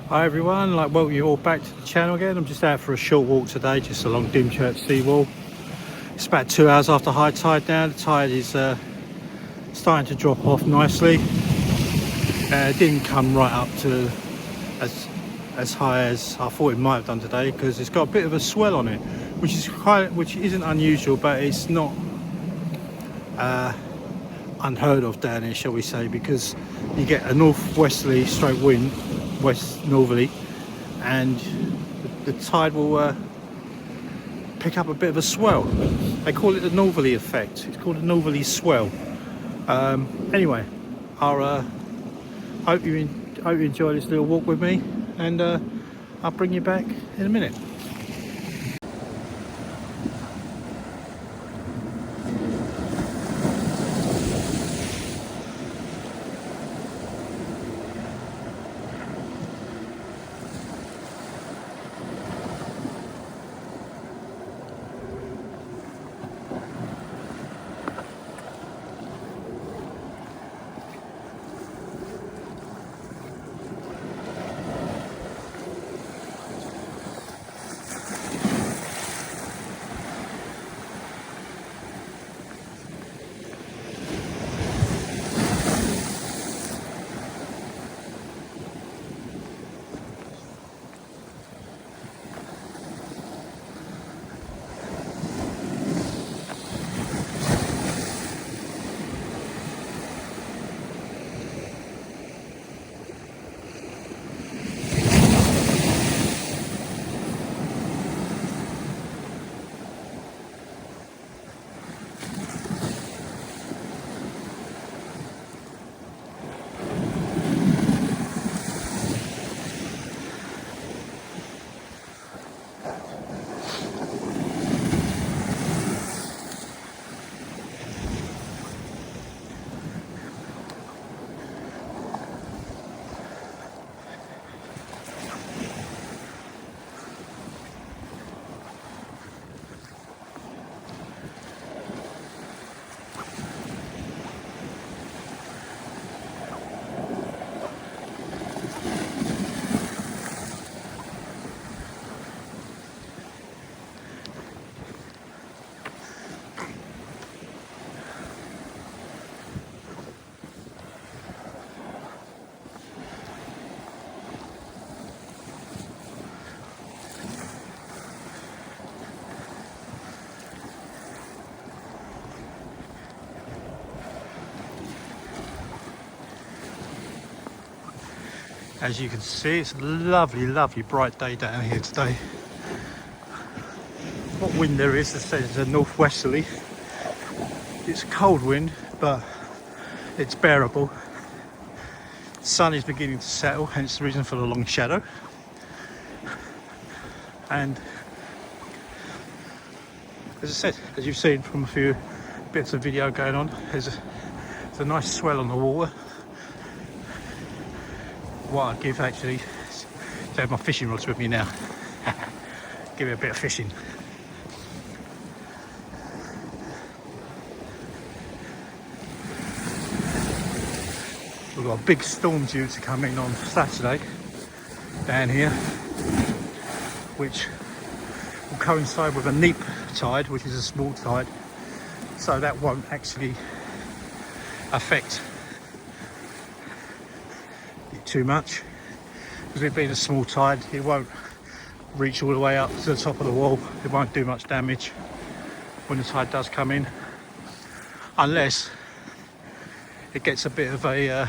Hi everyone, welcome you all back to the channel again. I'm just out for a short walk today, just along Dymchurch seawall. It's about 2 hours after high tide now. The tide is starting to drop off nicely. It didn't come right up to as high as I thought it might have done today, because it's got a bit of a swell on it, which isn't unusual, but it's not unheard of down here, shall we say, because you get a northwesterly stroke wind, west northerly, and the tide will pick up a bit of a swell. They call it the northerly effect. It's called a northerly swell. Anyway, I hope you enjoy this little walk with me, and I'll bring you back in a minute. As you can see, it's a lovely, lovely bright day down here today. What wind there is, as I said, it's a northwesterly. It's a cold wind, but it's bearable. The sun is beginning to settle, hence the reason for the long shadow. And as I said, as you've seen from a few bits of video going on, there's a nice swell on the water. What I'd give actually is to have my fishing rods with me now. Give it a bit of fishing. We've got a big storm due to come in on Saturday down here, which will coincide with a neap tide, which is a small tide, so that won't actually affect too much, because it being a small tide, it won't reach all the way up to the top of the wall. It won't do much damage when the tide does come in, unless it gets a bit of a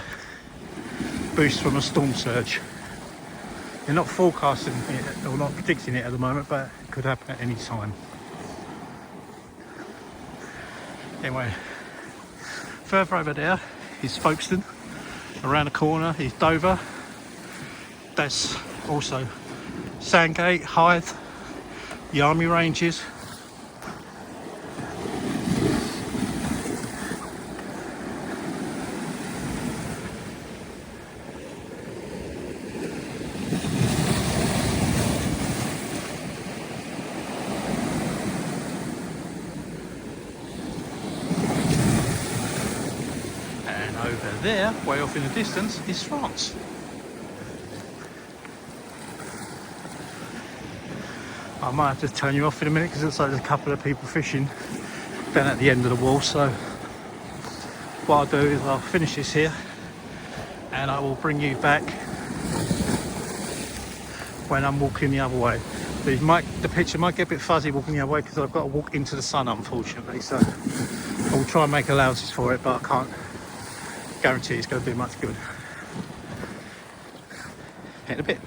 boost from a storm surge. They're not forecasting it or not predicting it at the moment, but it could happen at any time. Anyway, further over there is Folkestone. Around the corner is Dover. That's also Sandgate, Hythe, the Army Ranges. Over there, way off in the distance, is France. I might have to turn you off in a minute because it looks like there's a couple of people fishing down at the end of the wall. So what I'll do is I'll finish this here and I will bring you back when I'm walking the other way. The picture might get a bit fuzzy walking the other way because I've got to walk into the sun, unfortunately. So I will try and make allowances for it, but I can't guarantee it's going to do much good. In a bit.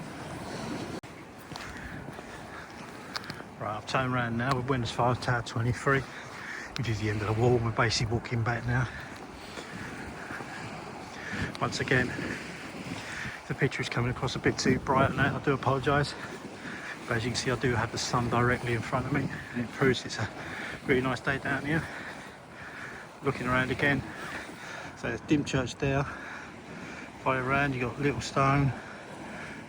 Right, I've turned around now. We went as far as Tower 23, which is the end of the wall. We're basically walking back now. Once again, the picture is coming across a bit too bright now. I do apologise. But as you can see, I do have the sun directly in front of me, and it proves it's a really nice day down here. Looking around again, so there's Dymchurch there. Right around, you got Little Stone,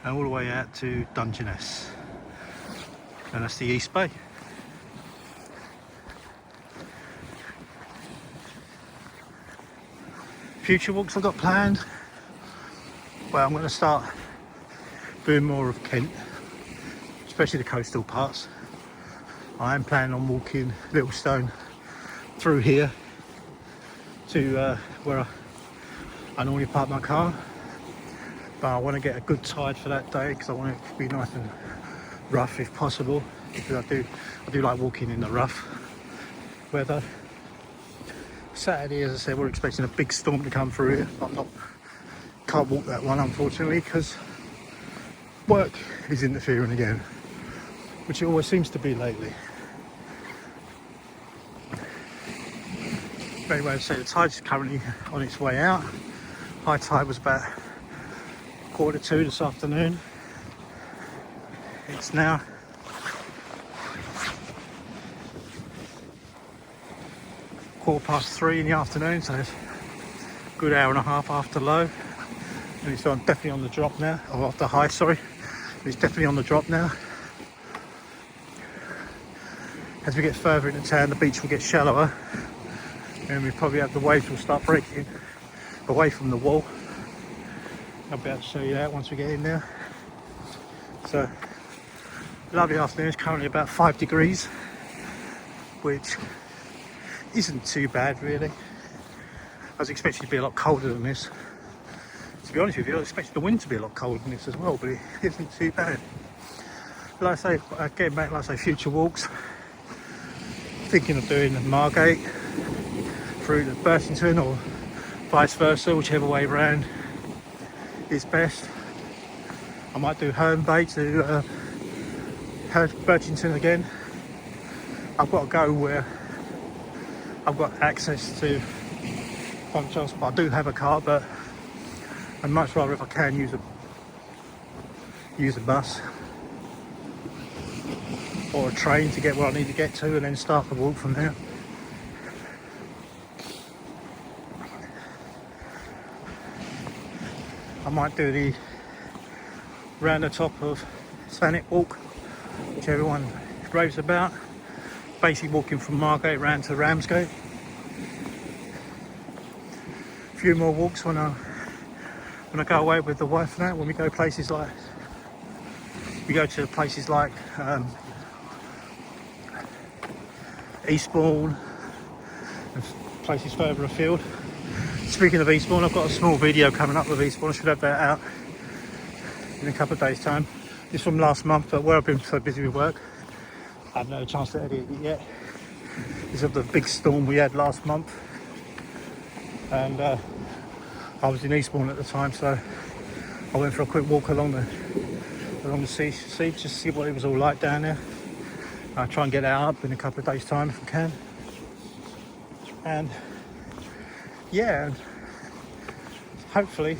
and all the way out to Dymchurch, and that's the East Bay. Future walks I've got planned. Well, I'm going to start doing more of Kent, especially the coastal parts. I am planning on walking Little Stone through here to where I normally park my car, but I want to get a good tide for that day because I want it to be nice and rough if possible, because I do like walking in the rough weather. Saturday, as I said, we're expecting a big storm to come through here. Can't walk that one, unfortunately, because work is interfering again, which it always seems to be lately. But anyway, so the tide is currently on its way out. High tide was about 1:45 this afternoon. It's now 3:15 in the afternoon, so it's a good hour and a half after low, and it's definitely on the drop now, or after high, sorry. It's definitely on the drop now. As we get further into town, the beach will get shallower, and we probably have the waves will start breaking away from the wall. I'll be able to show you that once we get in there. So, lovely afternoon. It's currently about 5 degrees, which isn't too bad really. I was expecting it to be a lot colder than this. To be honest with you, I was expecting the wind to be a lot colder than this as well, but it isn't too bad. Like I say, getting back, like I say, future walks. Thinking of doing the Margate through the Burtington or vice versa, whichever way round is best. I might do Herne Bay to Burtington again. I've got to go where I've got access to public transport. I do have a car, but I'd much rather, if I can, use a bus or a train to get where I need to get to, and then start the walk from there. I might do the round the top of Thanet Walk, which everyone raves about. Basically walking from Margate round to Ramsgate. A few more walks when I go away with the wife and that, when we go to places like Eastbourne and places further afield. Speaking of Eastbourne, I've got a small video coming up with Eastbourne. I should have that out in a couple of days' time. It's from last month, but where I've been so busy with work, I haven't had a chance to edit it yet. It's of the big storm we had last month, and I was in Eastbourne at the time, so I went for a quick walk along the sea just to see what it was all like down there. I'll try and get that up in a couple of days' time if I can. And yeah, hopefully,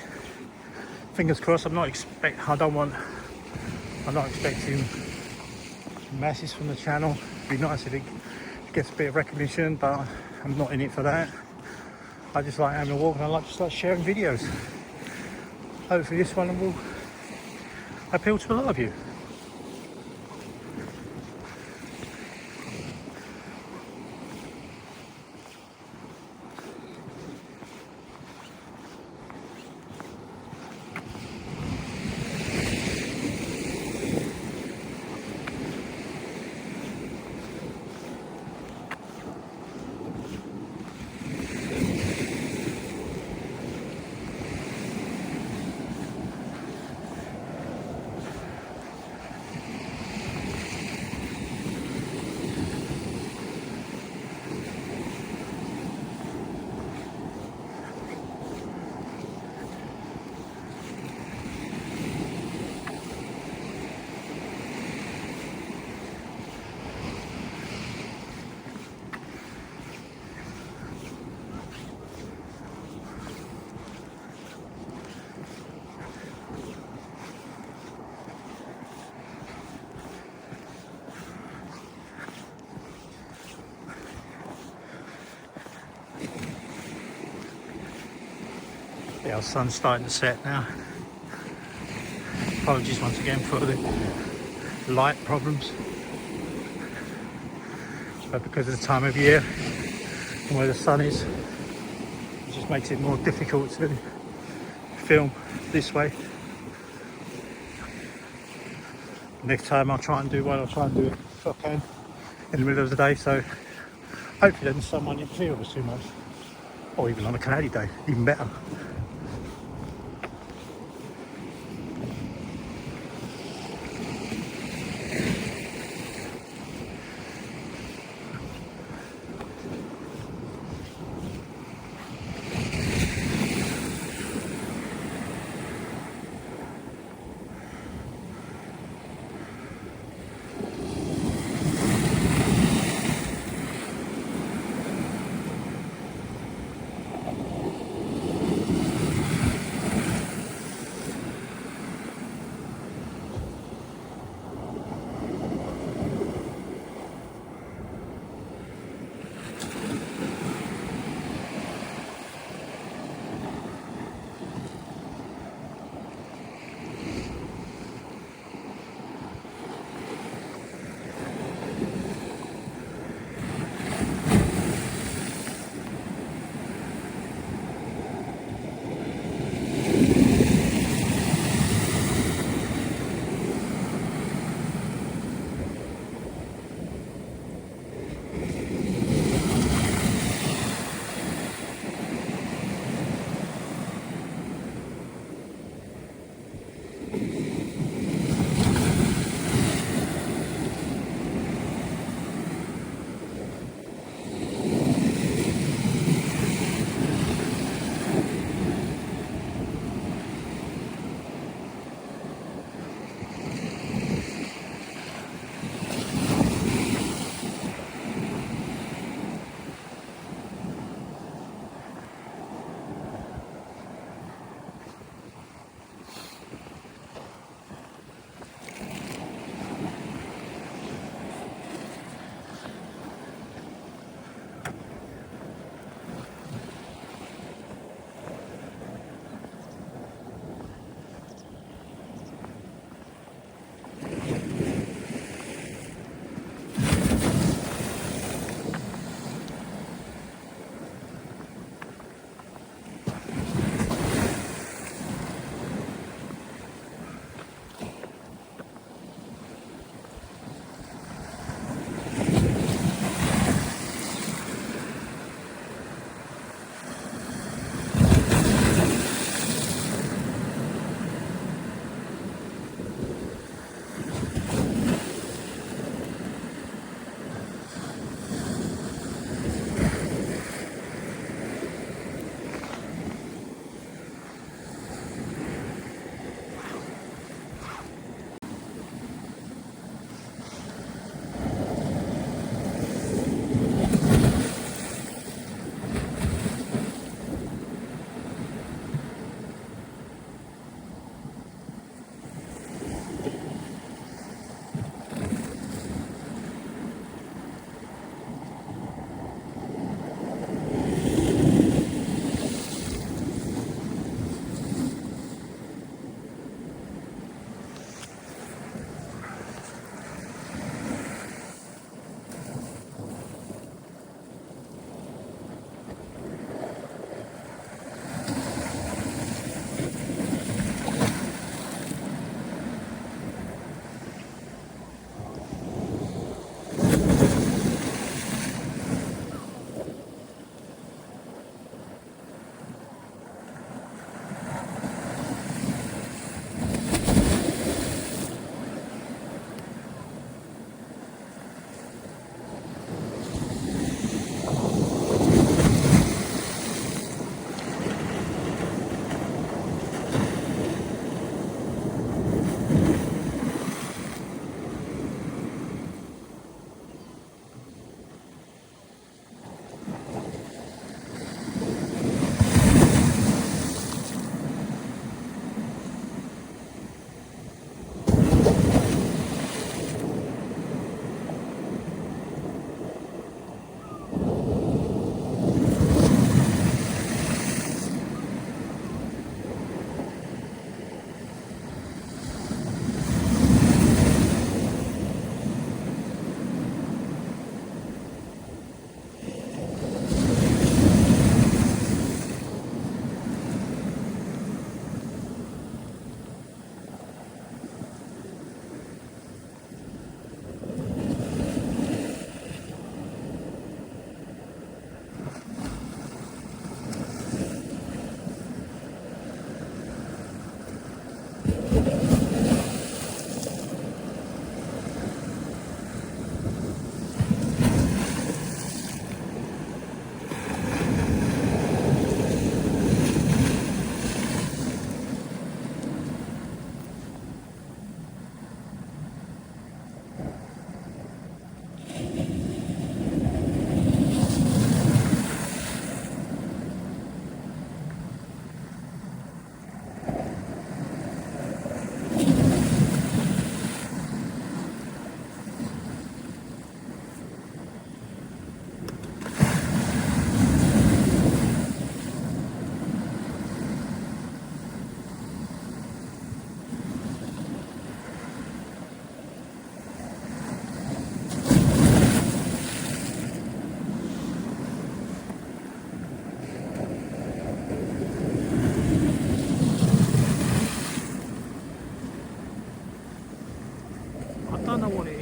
fingers crossed. I'm not expecting masses from the channel. It'd be nice if it gets a bit of recognition, but I'm not in it for that. I just like having a walk, and I like to start sharing videos. Hopefully this one will appeal to a lot of you. Yeah, our sun's starting to set now. Apologies once again for the light problems, but because of the time of year and where the sun is, it just makes it more difficult to film this way. Next time I'll try and do it if I can in the middle of the day, so hopefully then sun won't interfere with us too much, or even on a cloudy day, even better.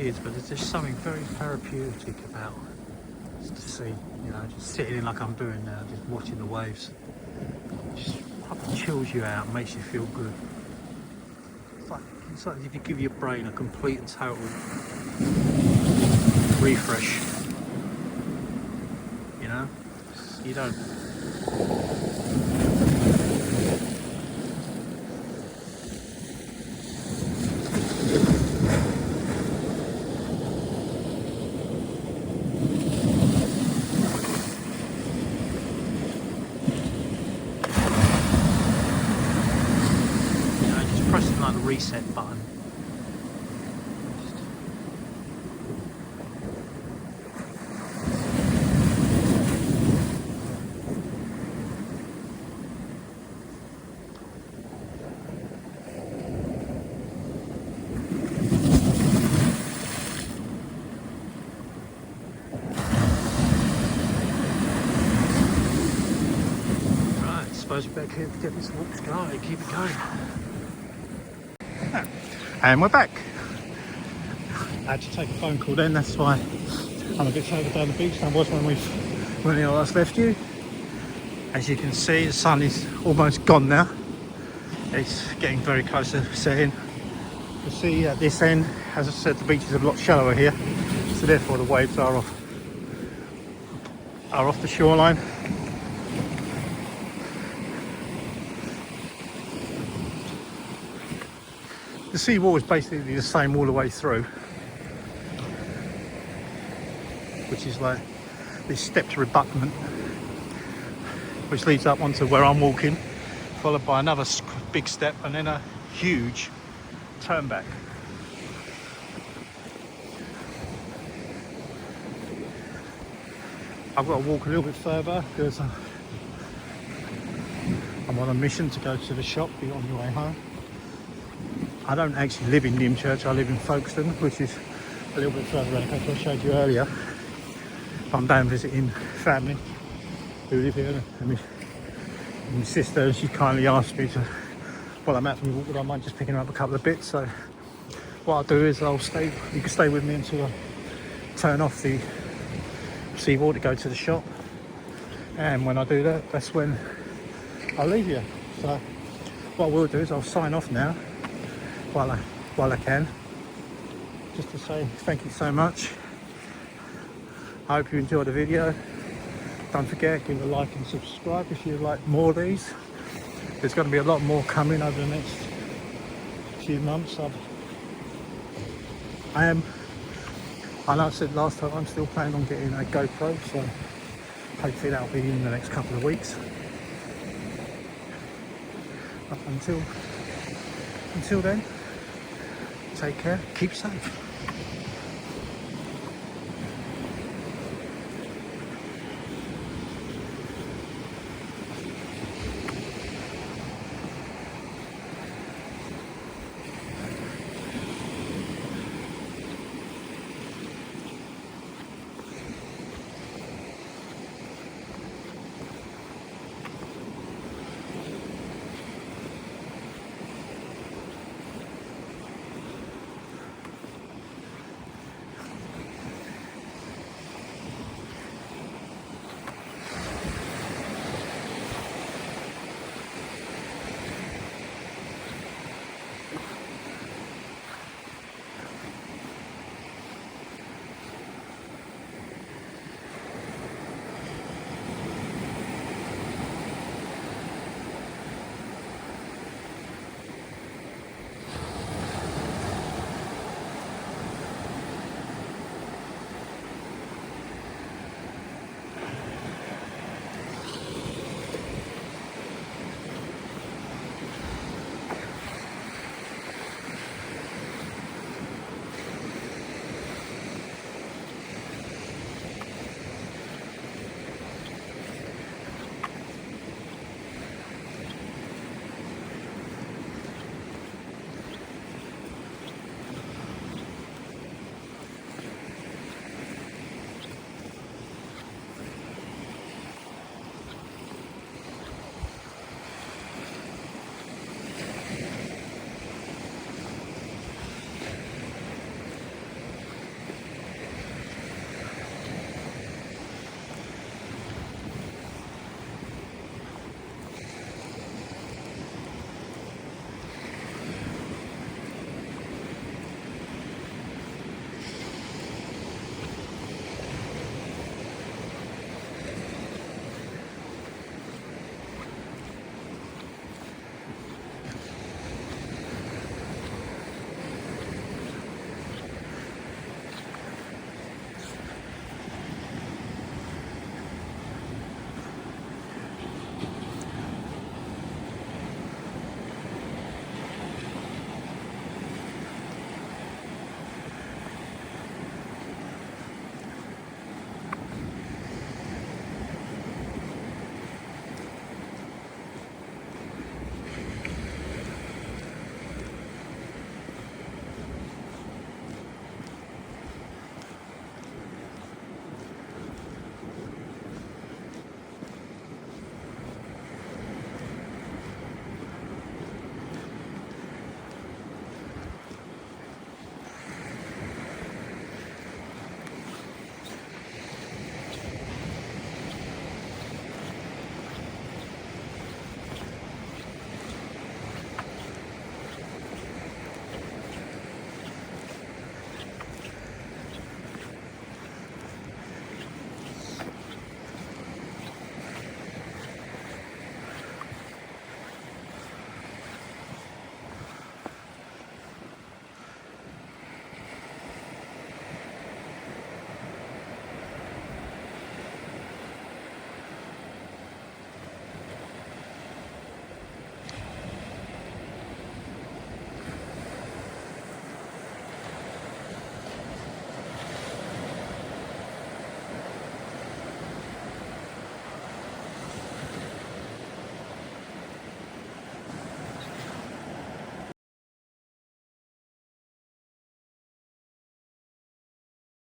is, but there's just something very therapeutic about just to see, you know, just sitting in like I'm doing now, just watching the waves. Just fucking chills you out, makes you feel good. It's like if you give your brain a complete and total refresh. You know, you don't. Pressing like the reset button. Right, I suppose we better get this walk started, keep it going. And we're back. I had to take a phone call then, that's why I'm a bit further down the beach than I was when I last left you. As you can see, the sun is almost gone now. It's getting very close to setting. You see at this end, as I said, the beach is a lot shallower here, so therefore the waves are off the shoreline. The seawall is basically the same all the way through, which is like this stepped rebutment which leads up onto where I'm walking, followed by another big step and then a huge turn back. I've got to walk a little bit further because I'm on a mission to go to the shop on the way home. I don't actually live in Dymchurch, I live in Folkestone, which is a little bit further around, as I showed you earlier. I'm down visiting family who live here, and my sister, she kindly asked me to, while I'm out for my walk, would I mind just picking up a couple of bits. So what I'll do is you can stay with me until I turn off the seawall to go to the shop. And when I do that, that's when I'll leave you. So what we'll do is I'll sign off now while I can, just to say thank you so much. I hope you enjoyed the video. Don't forget, give it a like and subscribe if you like more of these. There's going to be a lot more coming over the next few months. I know I said last time, I'm still planning on getting a GoPro, so hopefully that'll be in the next couple of weeks. But until then, take care, keep safe.